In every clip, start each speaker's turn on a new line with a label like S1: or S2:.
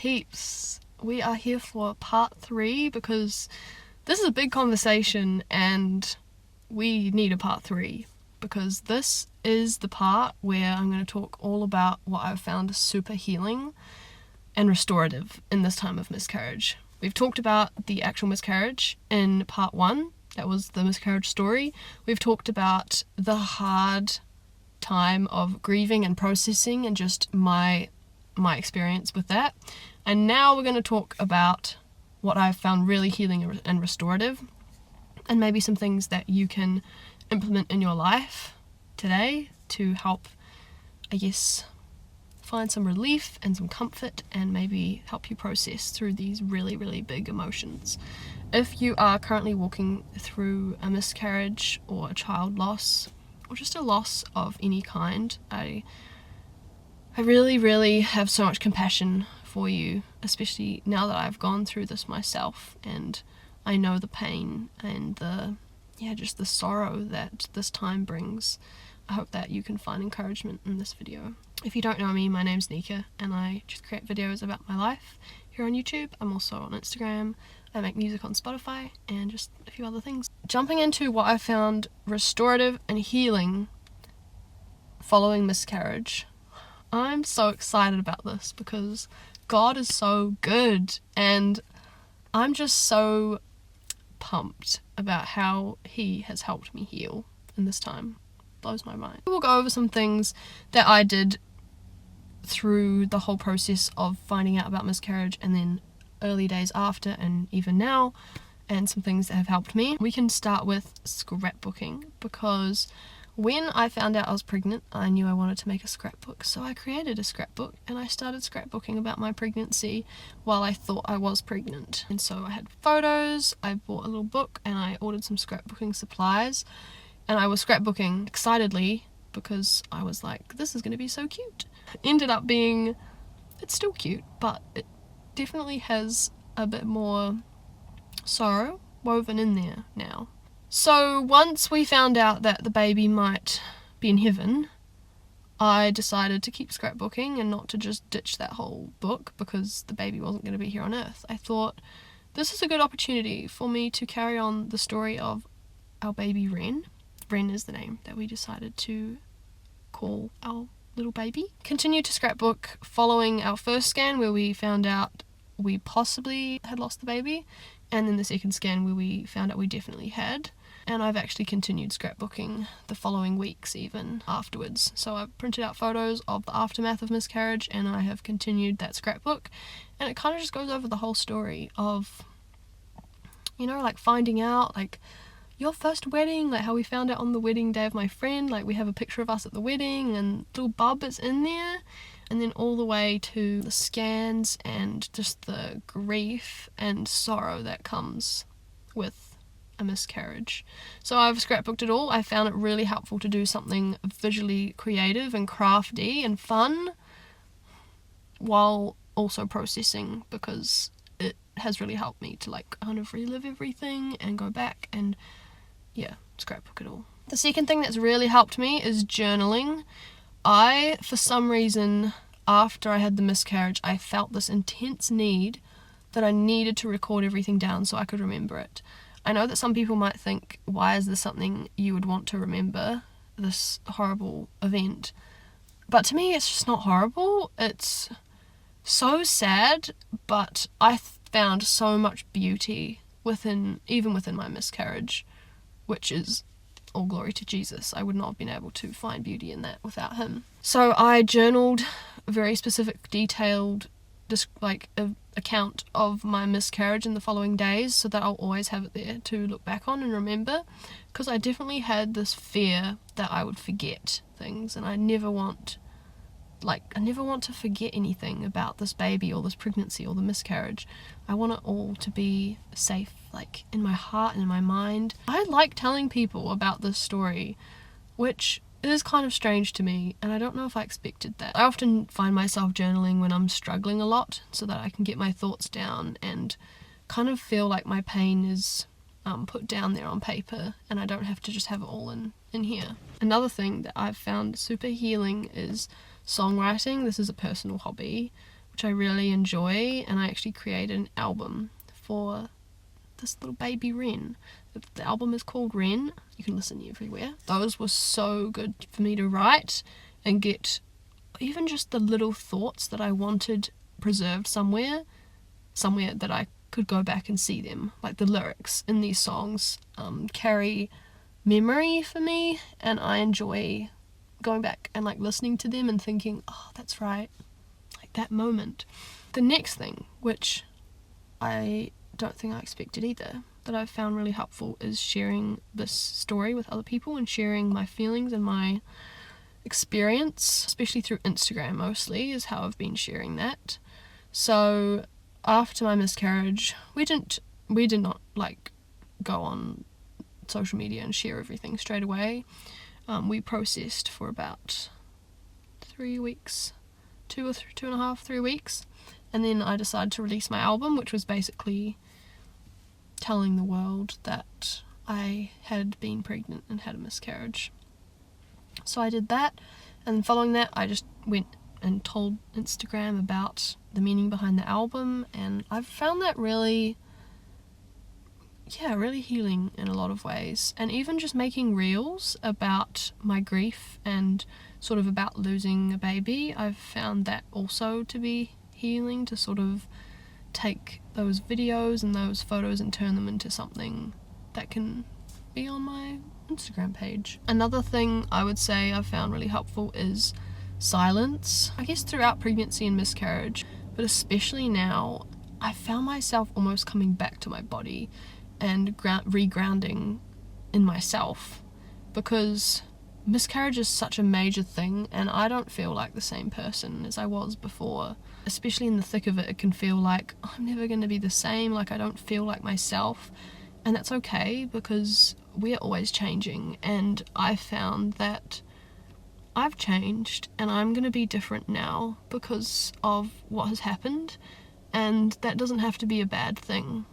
S1: peeps? We are here for part 3 because this is a big conversation and we need a part 3 because this is the part where I'm going to talk all about what I've found super healing and restorative in this time of miscarriage. We've talked about the actual miscarriage in part 1. That was the miscarriage story. We've talked about the hard time of grieving and processing and just my experience with that. And now we're going to talk about what I've found really healing and restorative, and maybe some things that you can implement in your life today to help, I guess, find some relief and some comfort and maybe help you process through these really, really big emotions. If you are currently walking through a miscarriage or a child loss or just a loss of any kind, I really, really have so much compassion for you, especially now that I've gone through this myself and I know the pain and just the sorrow that this time brings. I hope that you can find encouragement in this video. If you don't know me, my name's Nika and I just create videos about my life here on YouTube. I'm also on Instagram. I make music on Spotify and just a few other things. Jumping into what I found restorative and healing following miscarriage. I'm so excited about this because God is so good and I'm just so pumped about how He has helped me heal in this time. Blows my mind. We'll go over some things that I did through the whole process of finding out about miscarriage and then early days after and even now, and some things that have helped me. We can start with scrapbooking because when I found out I was pregnant, I knew I wanted to make a scrapbook, so I created a scrapbook and I started scrapbooking about my pregnancy while I thought I was pregnant. And so I had photos, I bought a little book, and I ordered some scrapbooking supplies, and I was scrapbooking excitedly because I was like, this is going to be so cute. Ended up being, it's still cute, but it definitely has a bit more sorrow woven in there now. So once we found out that the baby might be in heaven, I decided to keep scrapbooking and not to just ditch that whole book because the baby wasn't going to be here on earth. I thought this is a good opportunity for me to carry on the story of our baby Ren. Ren is the name that we decided to call our little baby. Continued to scrapbook following our first scan where we found out we possibly had lost the baby, and then the second scan where we found out we definitely had. And I've actually continued scrapbooking the following weeks even afterwards. So I've printed out photos of the aftermath of miscarriage and I have continued that scrapbook, and it kind of just goes over the whole story of, like finding out like your first wedding, like how we found out on the wedding day of my friend, like we have a picture of us at the wedding and little bub is in there, and then all the way to the scans and just the grief and sorrow that comes with a miscarriage. So I've scrapbooked it all. I found it really helpful to do something visually creative and crafty and fun while also processing, because it has really helped me to kind of relive everything and go back and scrapbook it all. The second thing that's really helped me is journaling. I, for some reason, after I had the miscarriage, I felt this intense need that I needed to record everything down so I could remember it. I know that some people might think, why is this something you would want to remember, this horrible event? But to me, it's just not horrible. It's so sad, but I found so much beauty even within my miscarriage, which is all glory to Jesus. I would not have been able to find beauty in that without Him. So I journaled a very specific, detailed account of my miscarriage in the following days so that I'll always have it there to look back on and remember, because I definitely had this fear that I would forget things, and I never want to forget anything about this baby or this pregnancy or the miscarriage. I want it all to be safe, in my heart and in my mind. I like telling people about this story, which is kind of strange to me, and I don't know if I expected that. I often find myself journaling when I'm struggling a lot so that I can get my thoughts down and kind of feel like my pain is put down there on paper and I don't have to just have it all in here. Another thing that I've found super healing is songwriting. This is a personal hobby which I really enjoy, and I actually created an album for this little baby wren. The album is called Wren. You can listen everywhere. Those were so good for me to write and get even just the little thoughts that I wanted preserved somewhere that I could go back and see them. Like the lyrics in these songs carry memory for me, and I enjoy going back and like listening to them and thinking, oh, that's right, like that moment. The next thing, which I don't think I expected either, that I've found really helpful, is sharing this story with other people and sharing my feelings and my experience, especially through Instagram mostly, is how I've been sharing that. So after my miscarriage, we did not like go on social media and share everything straight away. We processed for about 3 weeks, 2.5, 3 weeks, and then I decided to release my album, which was basically telling the world that I had been pregnant and had a miscarriage. So I did that, and following that I just went and told Instagram about the meaning behind the album, and I've found that really healing in a lot of ways. And even just making reels about my grief and sort of about losing a baby, I've found that also to be healing, to sort of take those videos and those photos and turn them into something that can be on my Instagram page. Another thing I would say I've found really helpful is silence. I guess throughout pregnancy and miscarriage, but especially now, I found myself almost coming back to my body and regrounding in myself, because miscarriage is such a major thing and I don't feel like the same person as I was before. Especially in the thick of it, it can feel like I'm never going to be the same, like I don't feel like myself, and that's okay because we're always changing, and I found that I've changed and I'm going to be different now because of what has happened, and that doesn't have to be a bad thing.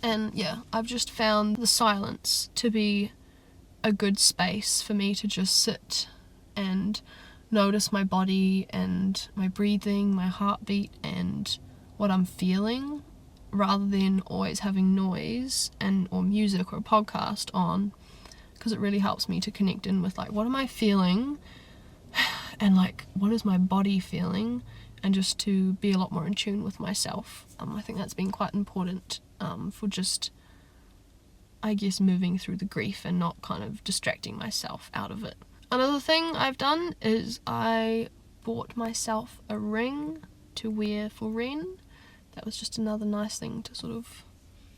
S1: And yeah, I've just found the silence to be a good space for me to just sit and notice my body and my breathing, my heartbeat, and what I'm feeling, rather than always having noise or music or a podcast on, because it really helps me to connect in with like, what am I feeling and like what is my body feeling, and just to be a lot more in tune with myself. I think that's been quite important for just, I guess, moving through the grief and not kind of distracting myself out of it. Another thing I've done is I bought myself a ring to wear for Ren. That was just another nice thing to sort of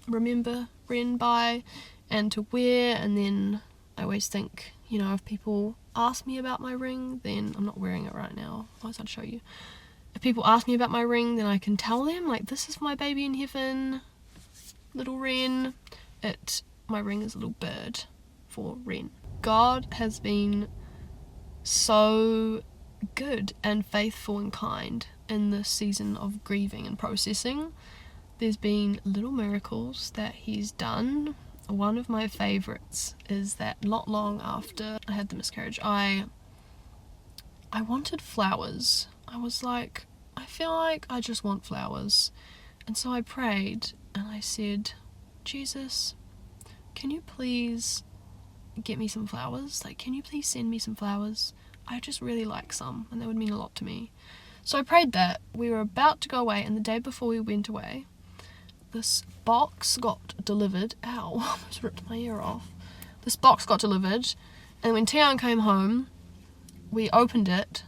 S1: remember Ren by and to wear. And then I always think, you know, if people ask me about my ring, then I'm not wearing it right now, otherwise I'd show you. If people ask me about my ring, then I can tell them, like, this is for my baby in heaven, little Ren. My ring is a little bird for Ren. God has been so good and faithful and kind in this season of grieving and processing. There's been little miracles that he's done. One of my favourites is that not long after I had the miscarriage, I wanted flowers. I was like, I feel like I just want flowers. And so I prayed and I said, Jesus, can you please get me some flowers? Like, can you please send me some flowers? I just really like some, and that would mean a lot to me. So I prayed that. We were about to go away, and the day before we went away, this box got delivered. Ow, I almost ripped my ear off. This box got delivered, and when Tian came home, we opened it,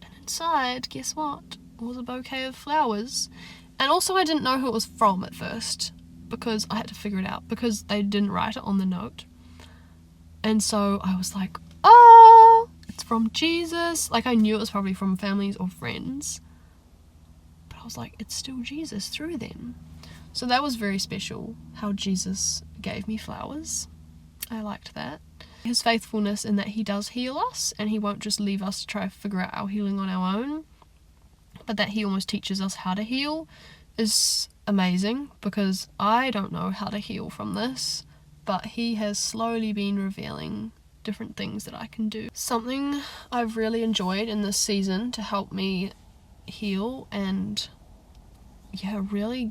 S1: and inside, guess what? Was a bouquet of flowers. And also I didn't know who it was from at first, because I had to figure it out, because they didn't write it on the note. And so I was like, oh, it's from Jesus. Like, I knew it was probably from families or friends, but I was like, it's still Jesus through them. So that was very special, how Jesus gave me flowers. I liked that. His faithfulness in that he does heal us, and he won't just leave us to try to figure out our healing on our own, but that he almost teaches us how to heal is amazing, because I don't know how to heal from this, but he has slowly been revealing different things that I can do. Something I've really enjoyed in this season to help me heal and really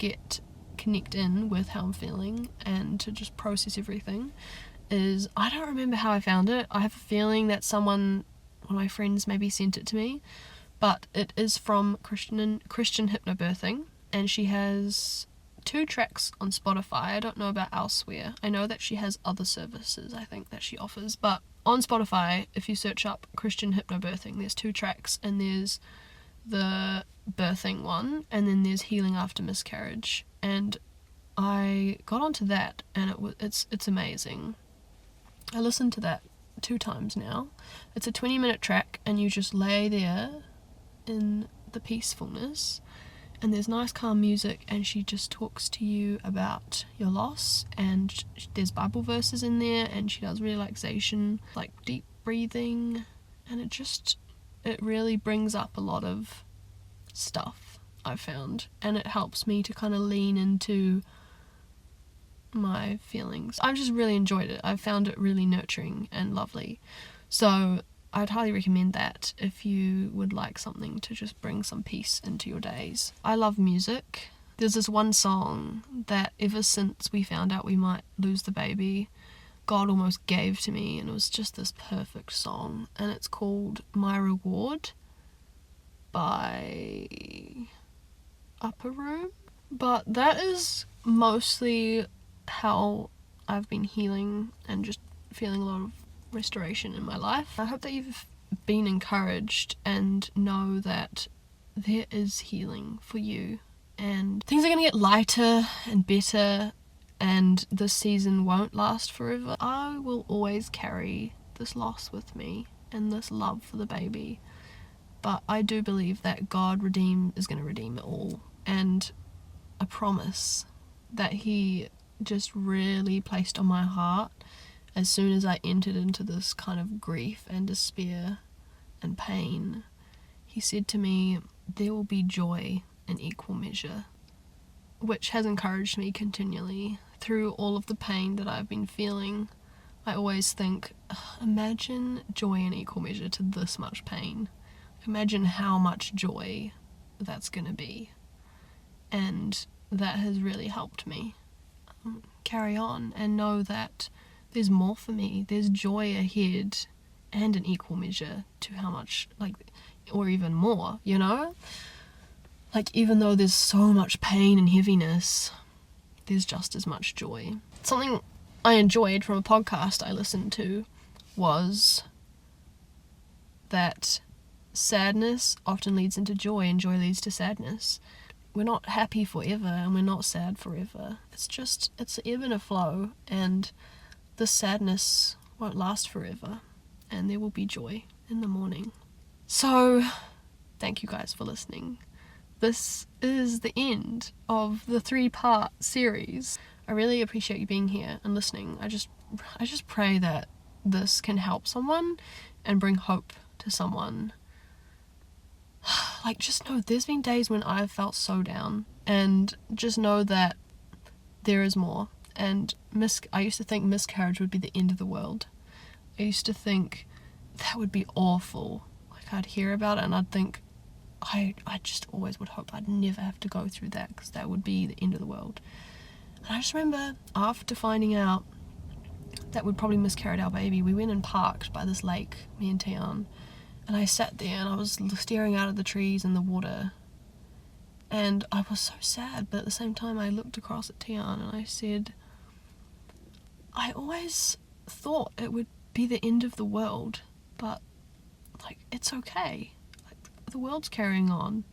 S1: connect in with how I'm feeling and to just process everything is, I don't remember how I found it. I have a feeling that one of my friends maybe sent it to me, but it is from Christian Hypnobirthing, and she has 2 tracks on Spotify. I don't know about elsewhere. I know that she has other services, I think, that she offers, but on Spotify, if you search up Christian Hypnobirthing, there's 2 tracks, and there's the birthing one, and then there's healing after miscarriage, and I got onto that, and it's amazing. I listened to that 2 times now. It's a 20-minute track, and you just lay there in the peacefulness, and there's nice calm music, and she just talks to you about your loss, and there's Bible verses in there, and she does relaxation, like deep breathing, and it really brings up a lot of stuff, I've found, and it helps me to kind of lean into my feelings. I've just really enjoyed it. I've found it really nurturing and lovely. So I'd highly recommend that if you would like something to just bring some peace into your days. I love music. There's this one song that ever since we found out we might lose the baby, God almost gave to me, and it was just this perfect song, and it's called My Reward by Upper Room. But that is mostly how I've been healing and just feeling a lot of restoration in my life. I hope that you've been encouraged and know that there is healing for you, and things are going to get lighter and better, and this season won't last forever. I will always carry this loss with me and this love for the baby, but I do believe that God is going to redeem it all, and I promise that He just really placed on my heart as soon as I entered into this kind of grief and despair and pain. He said to me, there will be joy in equal measure, which has encouraged me continually through all of the pain that I've been feeling. I always think, imagine joy in equal measure to this much pain. Imagine how much joy that's gonna be. And that has really helped me carry on and know that there's more for me. There's joy ahead, and an equal measure to how much, or even more, even though there's so much pain and heaviness, there's just as much joy. Something I enjoyed from a podcast I listened to was that sadness often leads into joy, and joy leads to sadness. We're not happy forever, and we're not sad forever. It's an ebb and a flow, and the sadness won't last forever, and there will be joy in the morning. So, thank you guys for listening. This is the end of the 3-part series. I really appreciate you being here and listening. I just pray that this can help someone and bring hope to someone. Just know there's been days when I've felt so down, and just know that there is more. And I used to think miscarriage would be the end of the world. I used to think that would be awful. I'd hear about it and I'd think, I just always would hope I'd never have to go through that, because that would be the end of the world. And I just remember after finding out that we'd probably miscarried our baby, we went and parked by this lake, me and Tian, and I sat there and I was staring out at the trees and the water, and I was so sad, but at the same time I looked across at Tian and I said, I always thought it would be the end of the world, but it's okay. The world's carrying on,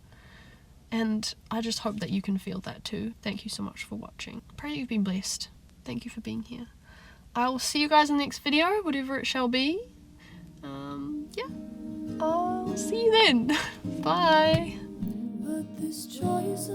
S1: and I just hope that you can feel that too. Thank you so much for watching. I pray that you've been blessed. Thank you for being here. I will see you guys in the next video, whatever it shall be. I'll see you then. Bye. But this choice